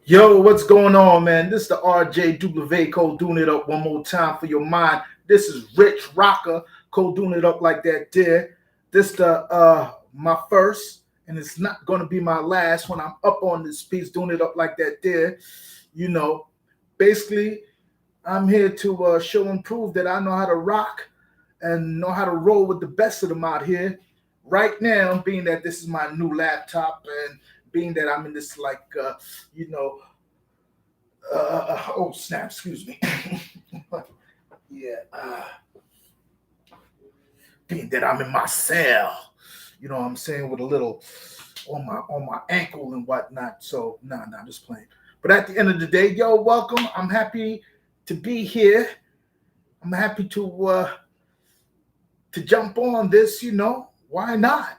Yo, what's going on, man? This is the RJ Cole doing it up one more time for your mind. This is Rich Rocker Cole doing it up like that there. This the my first, and it's not gonna be my last when I'm up on this piece doing it up like that there. You know, basically, I'm here to show and prove that I know how to rock and know how to roll with the best of them out here. Right now, being that this is my new laptop and being that I'm in this you know oh snap, excuse me. yeah, being that I'm in my cell, you know what I'm saying, with a little on my ankle and whatnot. So nah, just playing. But at the end of the day, yo, welcome. I'm happy to be here. I'm happy to jump on this. Why not?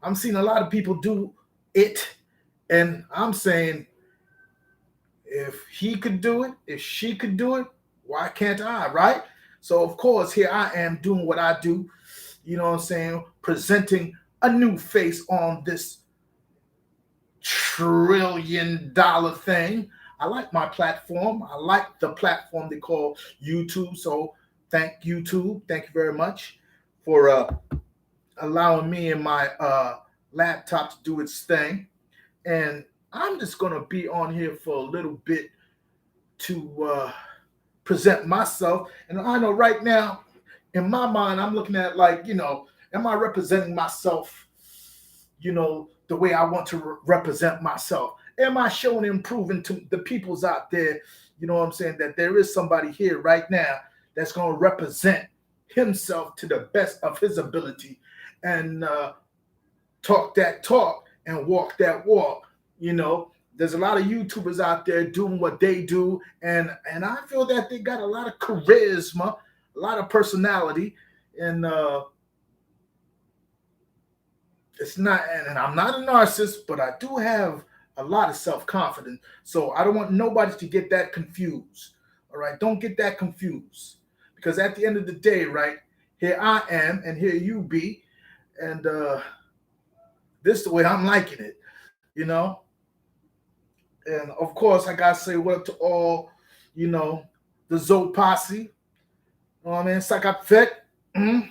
I'm seeing a lot of people do it, and I'm saying if he could do it, if she could do it, why can't I, right? So, of course, here I am doing what I do, you know what I'm saying, presenting a new face on this $1 trillion thing. I like my platform. I like the platform they call YouTube. So, thank YouTube. Thank you very much for allowing me and my laptop to do its thing. And I'm just going to be on here for a little bit to present myself. And I know right now, in my mind, I'm looking at am I representing myself, the way I want to represent myself? Am I showing and proving to the peoples out there, you know what I'm saying, that there is somebody here right now that's going to represent himself to the best of his ability and talk that talk and walk that walk, you know? There's a lot of YouTubers out there doing what they do, and I feel that they got a lot of charisma, a lot of personality, and it's not. And I'm not a narcissist, but I do have a lot of self confidence. So I don't want nobody to get that confused. All right, don't get that confused, because at the end of the day, right here I am, and here you be, and this is the way I'm liking it, you know. And of course, I gotta say what up to all, the Zoe posse. You know what I mean? Sakap Fek. I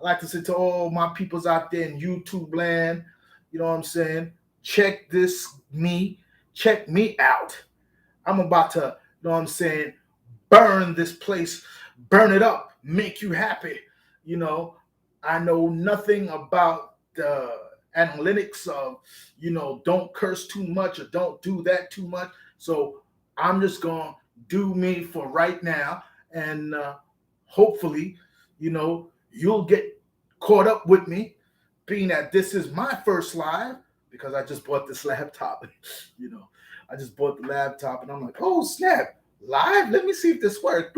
like to say to all my peoples out there in YouTube land, you know what I'm saying? Check check me out. I'm about to, you know what I'm saying, burn this place, burn it up, make you happy. You know, I know nothing about the analytics of, don't curse too much or don't do that too much. So I'm just going to do me for right now. And hopefully, you'll get caught up with me, being that this is my first live because I just bought this laptop. you know, I just bought the laptop and I'm like, oh, snap. Live, let me see if this works.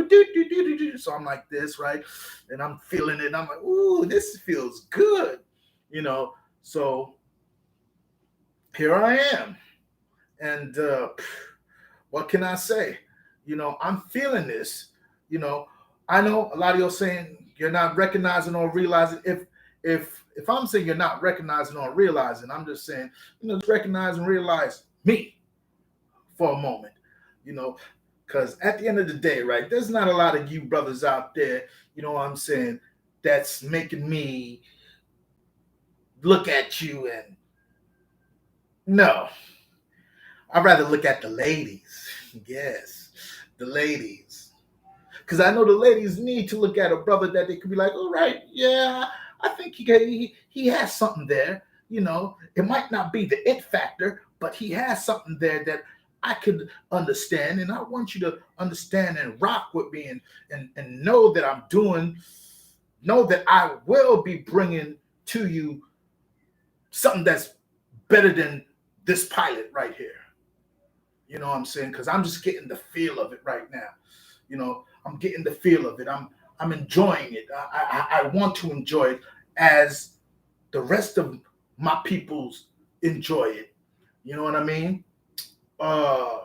So I'm like this, right? And I'm feeling it. I'm like, ooh, this feels good, you know. So here I am. And what can I say? I'm feeling this. You know, I know a lot of you are saying you're not recognizing or realizing. If I'm saying you're not recognizing or realizing, I'm just saying, just recognize and realize me for a moment. You know, because at the end of the day, right, there's not a lot of you brothers out there, you know what I'm saying, that's making me look at you and no. I'd rather look at the ladies. Yes, the ladies. Because I know the ladies need to look at a brother that they could be like, all right, yeah, I think he has something there. It might not be the it factor, but he has something there that I could understand. And I want you to understand and rock with me and know that know that I will be bringing to you something that's better than this pilot right here. You know what I'm saying? Because I'm just getting the feel of it right now. I'm getting the feel of it. I'm enjoying it. I want to enjoy it as the rest of my peoples enjoy it. You know what I mean? Uh,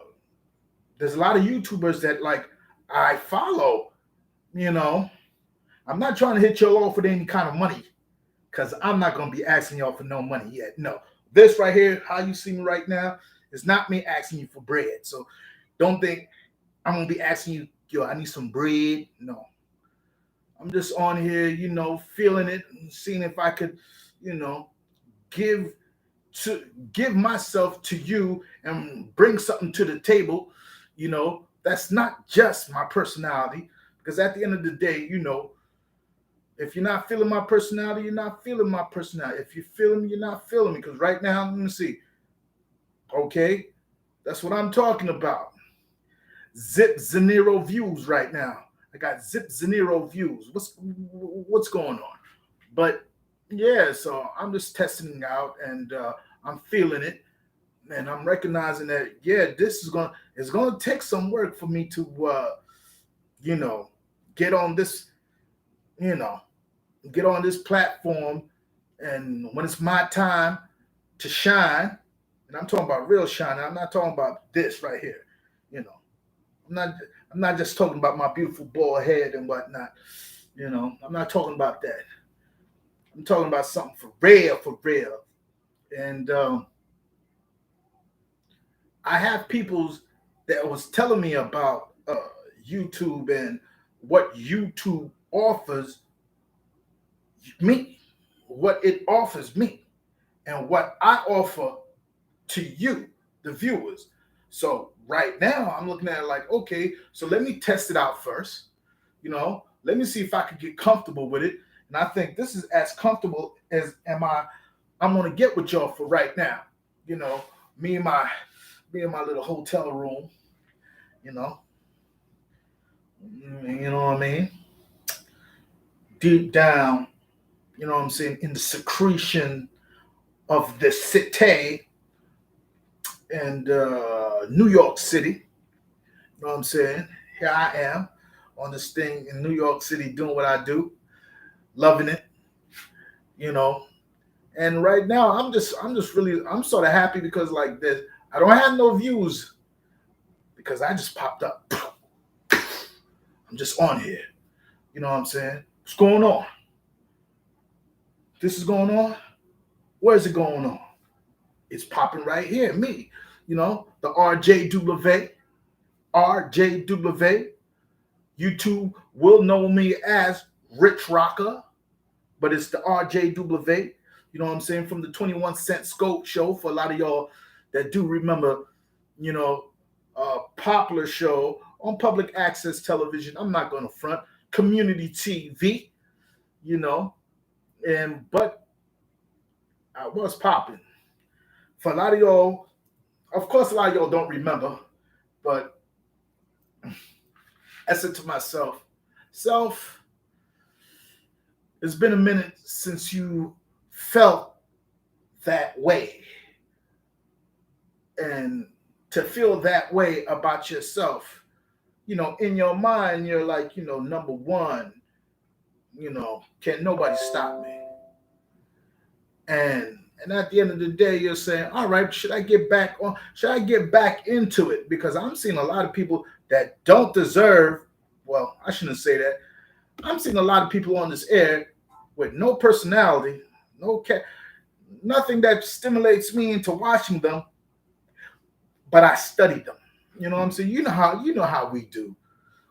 there's a lot of YouTubers that like I follow. You know, I'm not trying to hit y'all off with any kind of money because I'm not gonna be asking y'all for no money yet. No, this right here, how you see me right now, It's not me asking you for bread. So don't think I'm gonna be asking you, yo, I need some bread. No, I'm just on here, feeling it, and seeing if I could, you know, give to give myself to you and bring something to the table. That's not just my personality, because at the end of the day, if you're not feeling my personality, you're not feeling my personality. If you feel me, you're not feeling me. Because right now, let me see. Okay, that's what I'm talking about. Zip Zanero views right now. I got Zip Zanero views. What's going on? But yeah, so I'm just testing it out, and I'm feeling it, and I'm recognizing that this is gonna take some work for me to you know get on this you know get on this platform, and when it's my time to shine, and I'm talking about real shine. I'm not talking about this right here. You know, I'm not. I'm not just talking about my beautiful bald head and whatnot. I'm not talking about that. I'm talking about something for real, for real. And I have people's that was telling me about YouTube and what YouTube offers me, what it offers me, and what I offer to you, the viewers. So right now, I'm looking at it like, okay, so let me test it out first. Let me see if I could get comfortable with it. And I think this is as comfortable as I'm gonna get with y'all for right now. You know, me and my me in my little hotel room. You know, you know what I mean. Deep down, you know what I'm saying, in the secretion of the city and New York City. You know what I'm saying? Here I am on this thing in New York City doing what I do, loving it, you know. And right now I'm sort of happy because like this, I don't have no views because I just popped up. I'm just on here. You know what I'm saying? What's going on? This is going on? Where's it going on? It's popping right here. Me. The RJW. RJW. YouTube will know me as Rich Rocker, but it's the RJW. You know what I'm saying? From the 21 Cent Scope show. For a lot of y'all that do remember, a popular show on public access television. I'm not going to front. Community TV, but I was popping. For a lot of y'all, of course, a lot of y'all don't remember, but I said to myself, it's been a minute since you felt that way. And to feel that way about yourself, in your mind, you're like, number one, can nobody stop me? And at the end of the day, you're saying, all right, should I get back into it? Because I'm seeing a lot of people that don't deserve, well, I shouldn't say that. I'm seeing a lot of people on this air with no personality, nothing that stimulates me into watching them, but I studied them. You know what I'm saying? You know how we do.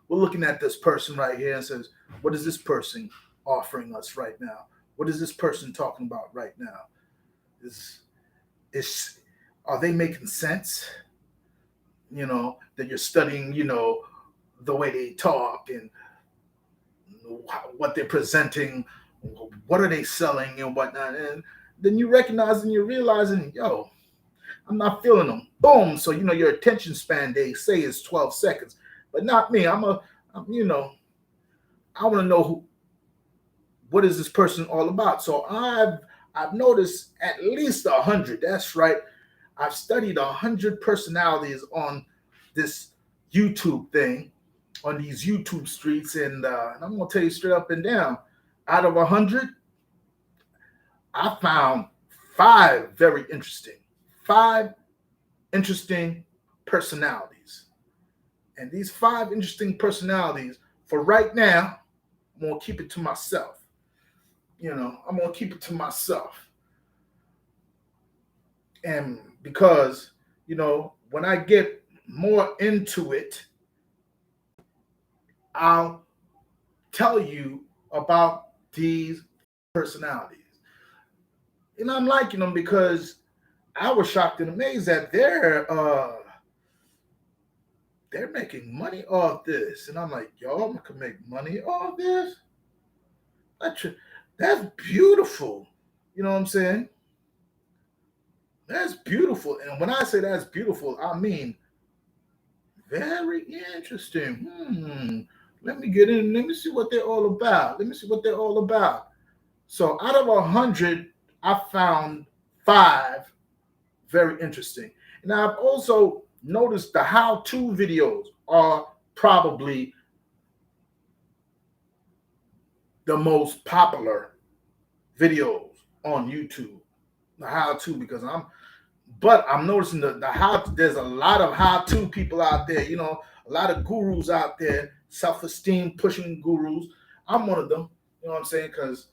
We're looking at this person right here and says, what is this person offering us right now? What is this person talking about right now? Are they making sense? That you're studying, the way they talk and what they're presenting, what are they selling and whatnot. And then you recognize and you're realizing, yo, I'm not feeling them. Boom. So, your attention span, they say, is 12 seconds, but not me. I want to know what is this person all about. So I've noticed at least 100. That's right. I've studied 100 personalities on this YouTube thing, on these YouTube streets, and I'm gonna tell you straight up and down. Out of 100, I found five interesting personalities, and these 5 interesting personalities, for right now, I'm gonna keep it to myself. I'm gonna keep it to myself. And because, when I get more into it, I'll tell you about these personalities. And I'm liking them because I was shocked and amazed that they're making money off this. And I'm like, y'all can make money off this? That's, that's beautiful. You know what I'm saying? That's beautiful. And when I say that's beautiful, I mean very interesting. Let me get in. Let me see what they're all about. Let me see what they're all about. So out of 100, I found five very interesting. And I've also noticed the how-to videos are probably the most popular videos on YouTube. The how-to, because I'm noticing the how. There's a lot of how-to people out there. A lot of gurus out there, self-esteem pushing gurus. I'm one of them. You know what I'm saying? Because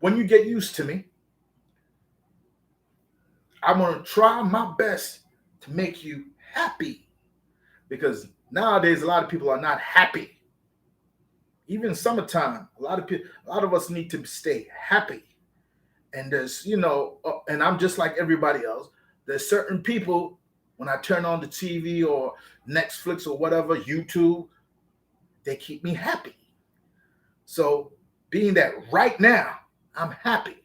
when you get used to me, I'm gonna try my best to make you happy. Because nowadays a lot of people are not happy. Even summertime, a lot of us need to stay happy. And and I'm just like everybody else. There's certain people, when I turn on the TV or Netflix or whatever, YouTube, they keep me happy. So being that right now, I'm happy.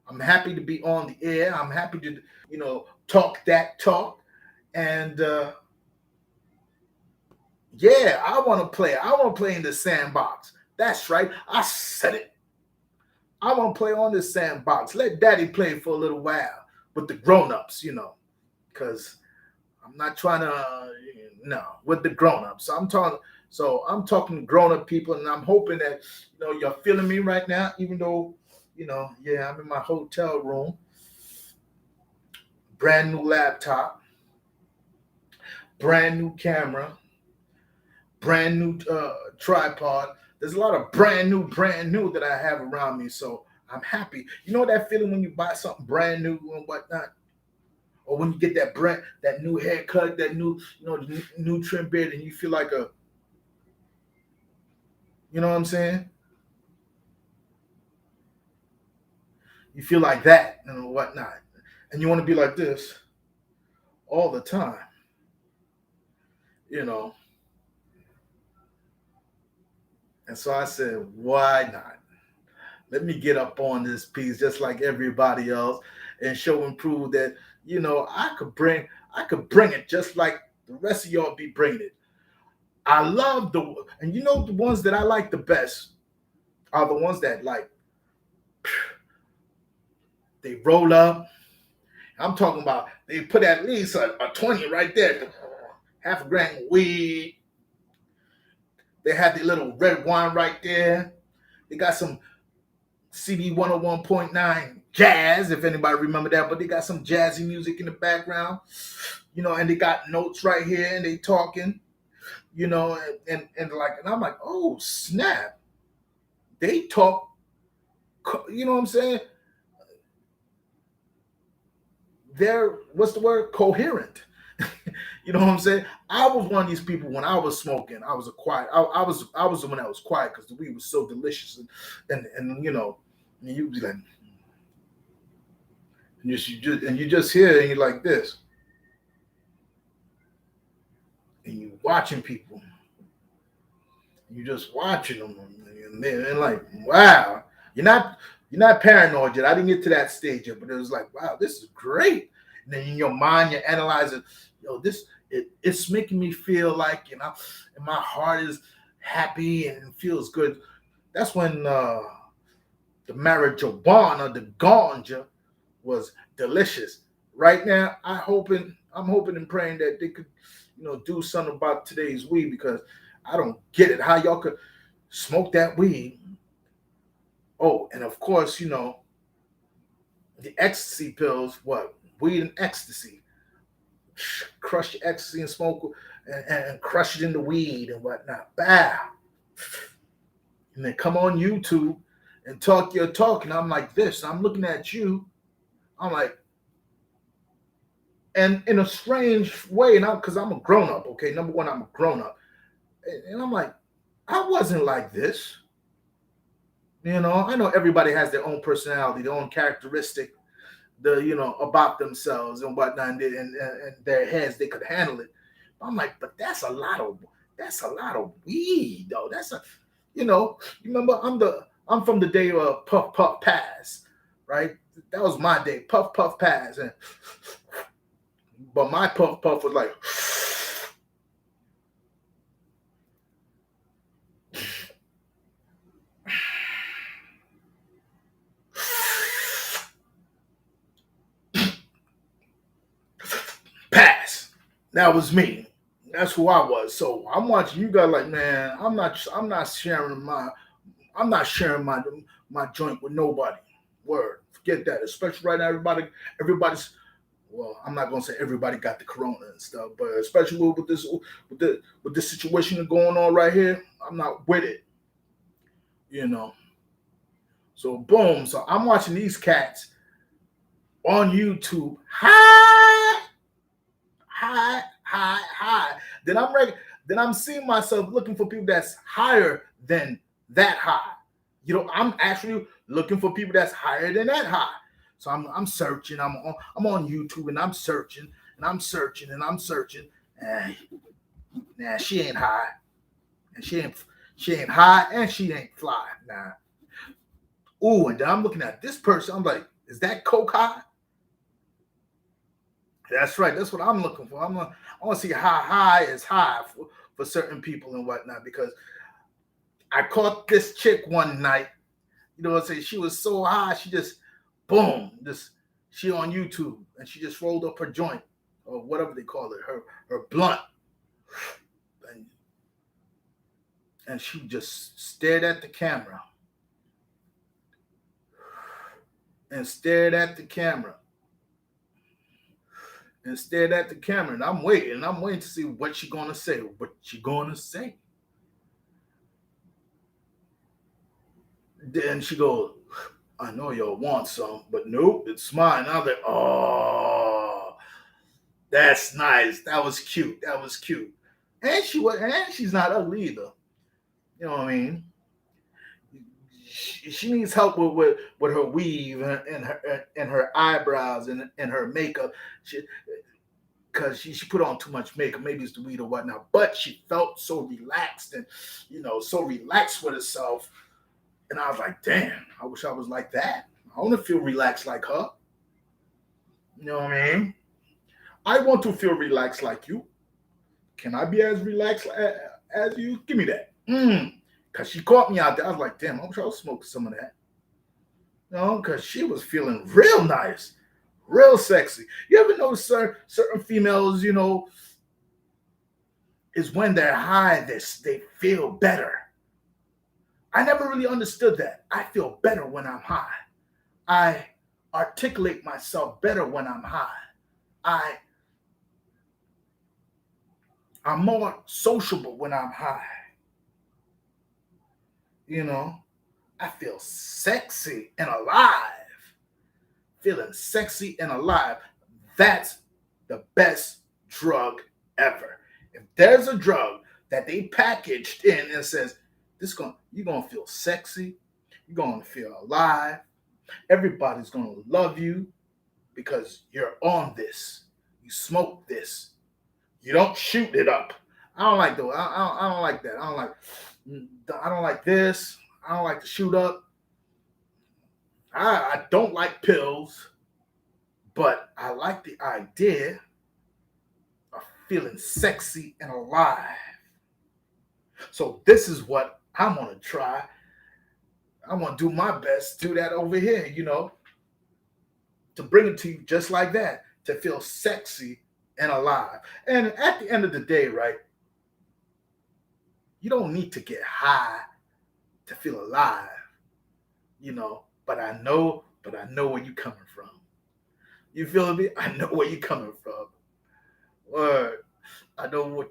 I'm happy to be on the air. I'm happy to, talk that talk. And yeah, I want to play. I want to play in the sandbox. That's right. I said it. I want to play on this sandbox. Let daddy play for a little while with the grown-ups, because I'm not trying to, with the grown-ups. I'm talking to grown-up people, and I'm hoping that, you're feeling me right now, even though, yeah, I'm in my hotel room, brand new laptop, brand new camera, brand new tripod. There's a lot of brand new that I have around me. So I'm happy. You know that feeling when you buy something brand new and whatnot? Or when you get that new haircut, that new, new trim beard, and you feel like you know what I'm saying? You feel like that and whatnot. And you want to be like this all the time, you know. And so I said, why not? Let me get up on this piece just like everybody else and show and prove that, I could bring it just like the rest of y'all be bringing it. I love and the ones that I like the best are the ones that like, they roll up. I'm talking about they put at least a 20 right there, half a gram of weed. They have the little red wine right there. They got some CD 101.9 jazz, if anybody remember that, but they got some jazzy music in the background, and they got notes right here and they talking, and I'm like, oh snap. They talk, you know what I'm saying? They're, what's the word? Coherent. You know what I'm saying? I was one of these people when I was smoking. I was a quiet. I was the one that was quiet because the weed was so delicious, and and you be like, and you just hear and you're like this, and you watching people, you just watching them, and they're like, wow, you're not paranoid yet. I didn't get to that stage yet, but it was like, wow, this is great. And then in your mind, you're analyzing, it's making me feel like, and my heart is happy and it feels good. That's when the marijuana, the ganja, was delicious. Right now, I'm hoping and praying that they could, do something about today's weed, because I don't get it how y'all could smoke that weed. Oh, and of course, the ecstasy pills, what? Weed and ecstasy. Crush your ecstasy and smoke and crush it into weed and whatnot. Bow. And then come on YouTube and talk your talk. And I'm like this. I'm looking at you. I'm like, And in a strange way, and because I'm a grown up, okay, number one, I'm a grown up. And I'm like, I wasn't like this. I know everybody has their own personality, their own characteristic, about themselves and whatnot, and their heads, they could handle it. I'm like, but that's a lot of weed, though. You remember, I'm from the day of Puff Puff Pass, right? That was my day, Puff Puff Pass, and but my Puff Puff was like, pass. That was me. That's who I was. So I'm watching you guys like, man, I'm not sharing my joint with nobody. Word. Forget that. Especially right now, everybody's well, I'm not gonna say everybody got the corona and stuff, but especially with this situation going on right here, I'm not with it, you know. So boom. So I'm watching these cats on YouTube high, high. Then I'm seeing myself looking for people that's higher than that high. I'm actually looking for people that's higher than that high. So I'm searching. I'm on YouTube and I'm searching and I'm searching and I'm searching. And nah, she ain't high. And she ain't high and she ain't fly. Nah. Ooh, and then I'm looking at this person. I'm like, is that coke high? That's right. That's what I'm looking for. I want to see how high is high for certain people and whatnot, because I caught this chick one night. You know what I'm saying? She was so high, she just boom, she on YouTube and she just rolled up her joint or whatever they call it, her blunt, and, and she just stared at the camera and stared at the camera and stared at the camera, and I'm waiting to see what she gonna say. What she gonna say? Then she goes, I know y'all want some, but nope, it's mine. I was like, oh, that's nice. That was cute. That was cute. And she's not ugly either. You know what I mean? She needs help with her weave and her eyebrows and her makeup. Because she put on too much makeup. Maybe it's the weed or whatnot. But she felt so relaxed and so relaxed with herself. And I was like, damn, I wish I was like that. I want to feel relaxed like her. You know what I mean? I want to feel relaxed like you. Can I be as relaxed as you? Give me that. Because she caught me out there. I was like, damn, I wish I was smoking some of that. Because she was feeling real nice, real sexy. You ever notice certain females, is when they're high, they feel better. I never really understood that. I feel better when I'm high. I articulate myself better when I'm high. I'm more sociable when I'm high. I feel sexy and alive. Feeling sexy and alive. That's the best drug ever. If there's a drug that they packaged in and says, you're gonna feel sexy, you're gonna feel alive, everybody's gonna love you because you're on this. You smoke this. You don't shoot it up. I don't like though. I don't like that. I don't like this. I don't like to shoot up. I don't like pills, but I like the idea of feeling sexy and alive. So this is what I'm gonna try. I'm gonna do my best to do that over here, to bring it to you just like that, to feel sexy and alive. And at the end of the day, right, you don't need to get high to feel alive, but I know where you're coming from. You feel me? I know where you're coming from. Word. I know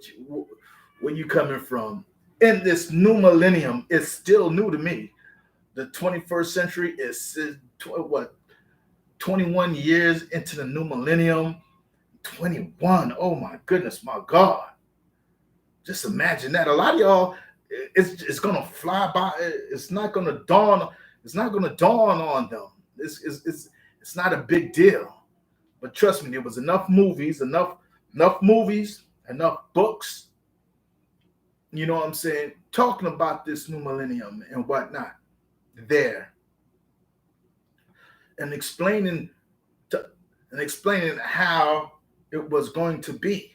where you coming from. In this new millennium, it's still new to me. The 21st century is what 21 years into the new millennium. 21. Oh my goodness, my God. Just imagine that. A lot of y'all, it's gonna fly by. It's not gonna dawn. It's not gonna dawn on them. It's not a big deal. But trust me, there was enough movies, enough books. You know what I'm saying? Talking about this new millennium and whatnot, there, and to, explaining how it was going to be.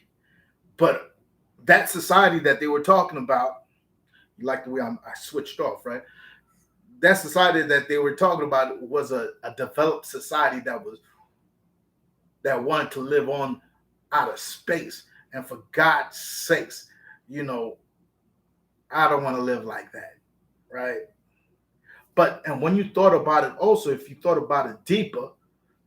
But that society that they were talking about, you like the way I switched off, right? That society that they were talking about was a developed society that wanted to live on out of space. And for God's sakes, you know, I don't want to live like that, right? But and when you thought about it, also, if you thought about it deeper,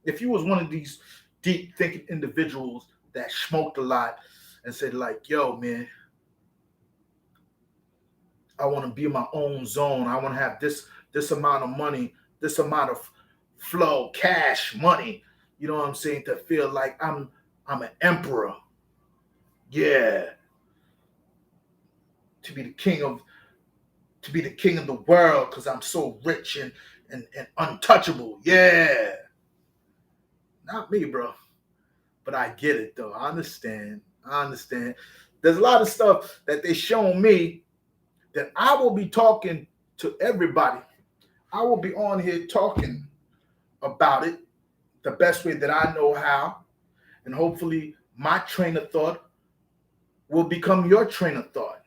if you was one of these deep thinking individuals that smoked a lot and said like, "Yo, man, I want to be in my own zone. I want to have this amount of money, this amount of flow, cash, money." You know what I'm saying? To feel like I'm an emperor. Yeah. To be the king of the world because I'm so rich and untouchable. Yeah. Not me, bro. But I get it though. I understand. There's a lot of stuff that they show me that I will be talking to everybody. I will be on here talking about it the best way that I know how. And hopefully my train of thought will become your train of thought.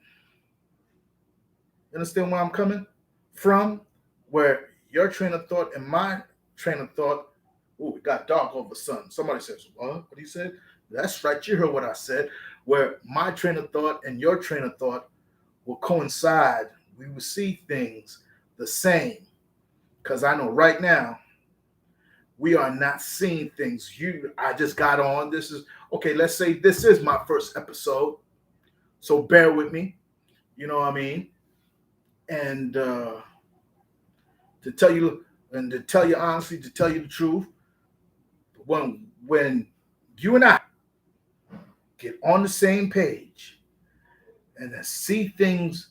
You understand where I'm coming from? Where your train of thought and my train of thought, oh, it got dark all of a sudden. Somebody says, what he said? That's right. You heard what I said. Where my train of thought and your train of thought will coincide. We will see things the same. Because I know right now, we are not seeing things. I just got on. This is, okay, let's say this is my first episode. So bear with me. You know what I mean? And to tell you honestly, to tell you the truth, when you and I get on the same page and see things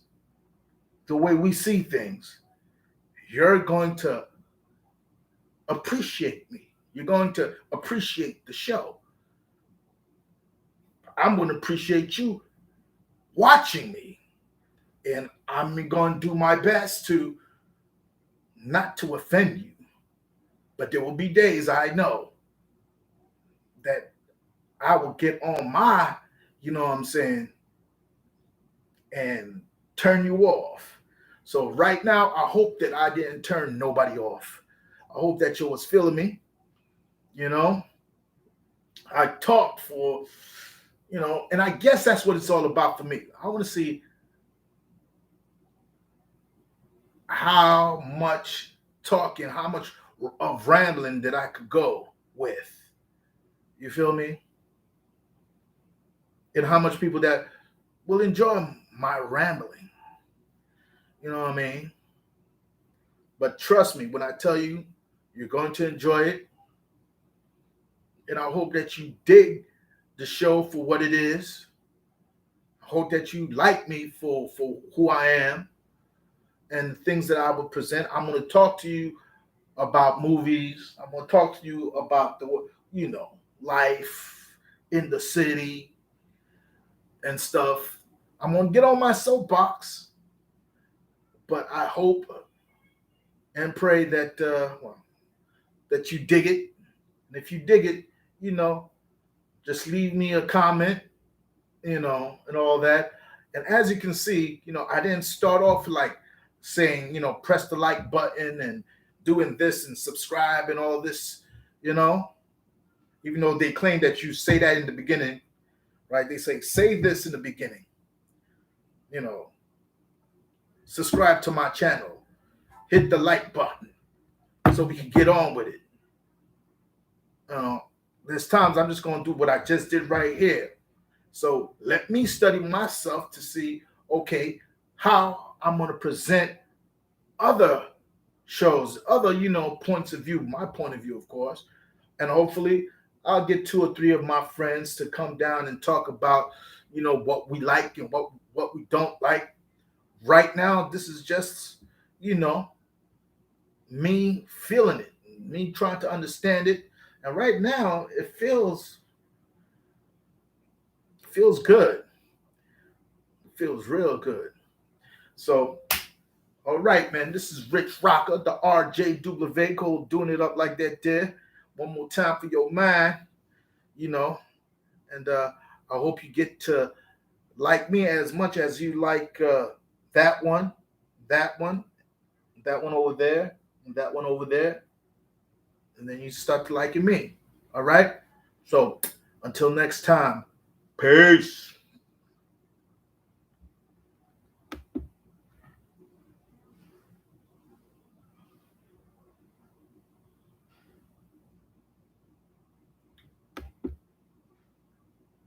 the way we see things, you're going to appreciate me. You're going to appreciate the show. I'm going to appreciate you watching me. And I'm going to do my best to not to offend you. But there will be days I know that I will get on my, you know what I'm saying, and turn you off. So right now, I hope that I didn't turn nobody off. I hope that you was feeling me. You know, I talked for, you know, and I guess that's what it's all about for me. I want to see how much talking, how much of rambling that I could go with. You feel me? And how much people that will enjoy my rambling. You know what I mean? But trust me, when I tell you, you're going to enjoy it. And I hope that you dig the show for what it is. I hope that you like me for who I am and the things that I will present. I'm going to talk to you about movies. I'm going to talk to you about life in the city and stuff. I'm going to get on my soapbox, but I hope and pray that that you dig it. And if you dig it, just leave me a comment, and all that. And as you can see, I didn't start off like saying, press the like button and doing this and subscribe and all this, even though they claim that you say that in the beginning, right? They say this in the beginning, subscribe to my channel, hit the like button so we can get on with it. There's times I'm just going to do what I just did right here. So let me study myself to see, okay, how I'm going to present other shows, other, points of view, my point of view, of course. And hopefully I'll get two or three of my friends to come down and talk about, what we like and what we don't like. Right now, this is just, you know, me feeling it, me trying to understand it. And right now, it feels good. It feels real good. So, all right, man. This is Rich Rocker, the RJ Cole, doing it up like that there. One more time for your mind, you know. And I hope you get to like me as much as you like that one, that one, that one over there, and that one over there, and then you start liking me. All right. So until next time, peace.